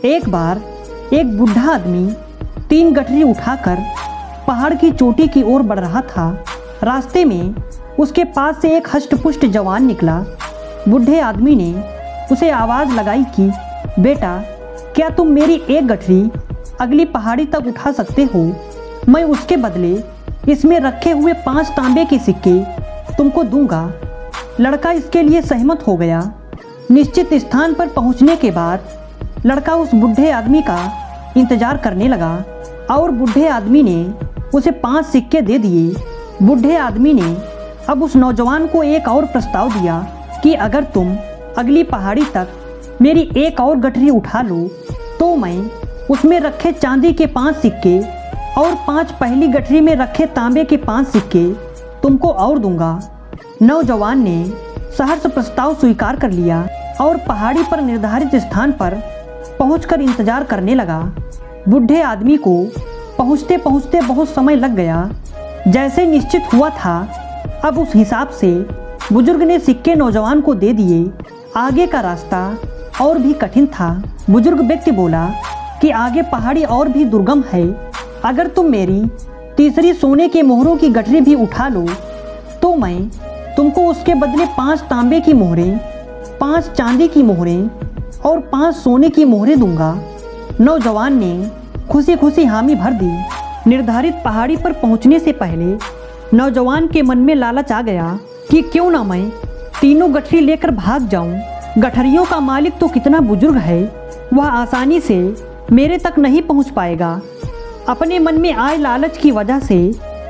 एक बार एक बूढ़ा आदमी 3 गठरी उठाकर पहाड़ की चोटी की ओर बढ़ रहा था। रास्ते में उसके पास से एक हष्टपुष्ट जवान निकला। बूढ़े आदमी ने उसे आवाज़ लगाई कि बेटा, क्या तुम मेरी एक गठरी अगली पहाड़ी तक उठा सकते हो? मैं उसके बदले इसमें रखे हुए 5 तांबे के सिक्के तुमको दूंगा। लड़का इसके लिए सहमत हो गया। निश्चित स्थान पर पहुंचने के बाद लड़का उस बूढ़े आदमी का इंतजार करने लगा और बूढ़े आदमी ने उसे 5 सिक्के दे दिए। बूढ़े आदमी ने अब उस नौजवान को एक और प्रस्ताव दिया कि अगर तुम अगली पहाड़ी तक मेरी एक और गठरी उठा लो तो मैं उसमें रखे चांदी के 5 सिक्के और 5 पहली गठरी में रखे तांबे के 5 सिक्के तुमको और दूंगा। नौजवान ने सहर्ष प्रस्ताव स्वीकार कर लिया और पहाड़ी पर निर्धारित स्थान पर पहुंचकर इंतजार करने लगा। बूढ़े आदमी को पहुंचते पहुंचते बहुत समय लग गया। जैसे निश्चित हुआ था, अब उस हिसाब से बुजुर्ग ने सिक्के नौजवान को दे दिए। आगे का रास्ता और भी कठिन था। बुजुर्ग व्यक्ति बोला कि आगे पहाड़ी और भी दुर्गम है। अगर तुम मेरी तीसरी सोने के मोहरों की गठरी भी उठा लो तो मैं तुमको उसके बदले 5 तांबे की मोहरें, 5 चांदी की मोहरें और 5 सोने की मोहरें दूंगा। नौजवान ने खुशी खुशी हामी भर दी। निर्धारित पहाड़ी पर पहुंचने से पहले नौजवान के मन में लालच आ गया कि क्यों ना मैं तीनों गठरी लेकर भाग जाऊं। गठरियों का मालिक तो कितना बुजुर्ग है, वह आसानी से मेरे तक नहीं पहुंच पाएगा। अपने मन में आए लालच की वजह से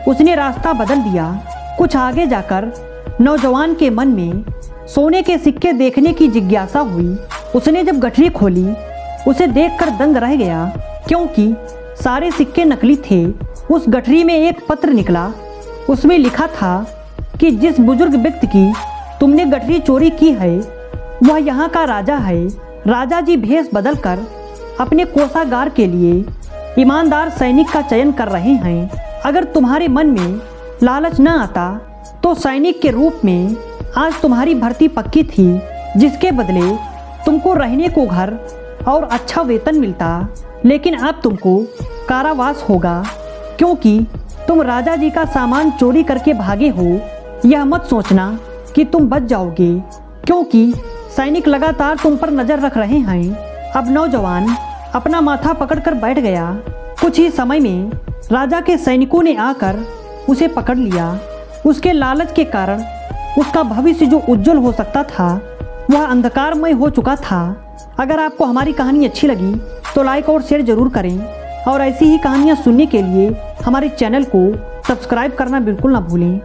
उसने रास्ता बदल दिया। कुछ आगे जाकर नौजवान के मन में सोने के सिक्के देखने की जिज्ञासा हुई। उसने जब गठरी खोली, उसे देखकर दंग रह गया, क्योंकि सारे सिक्के नकली थे। उस गठरी में एक पत्र निकला। उसमें लिखा था कि जिस बुजुर्ग व्यक्ति की तुमने गठरी चोरी की है वह यहाँ का राजा है। राजा जी भेष बदलकर अपने कोषागार के लिए ईमानदार सैनिक का चयन कर रहे हैं। अगर तुम्हारे मन में लालच न आता तो सैनिक के रूप में आज तुम्हारी भर्ती पक्की थी, जिसके बदले तुमको रहने को घर और अच्छा वेतन मिलता। लेकिन अब तुमको कारावास होगा, क्योंकि तुम राजा जी का सामान चोरी करके भागे हो। यह मत सोचना कि तुम बच जाओगे, क्योंकि सैनिक लगातार तुम पर नजर रख रहे हैं। अब नौजवान अपना माथा पकड़कर बैठ गया। कुछ ही समय में राजा के सैनिकों ने आकर उसे पकड़ लिया। उसके लालच के कारण उसका भविष्य जो उज्जवल हो सकता था वह अंधकारमय हो चुका था। अगर आपको हमारी कहानी अच्छी लगी तो लाइक और शेयर जरूर करें और ऐसी ही कहानियाँ सुनने के लिए हमारे चैनल को सब्सक्राइब करना बिल्कुल ना भूलें।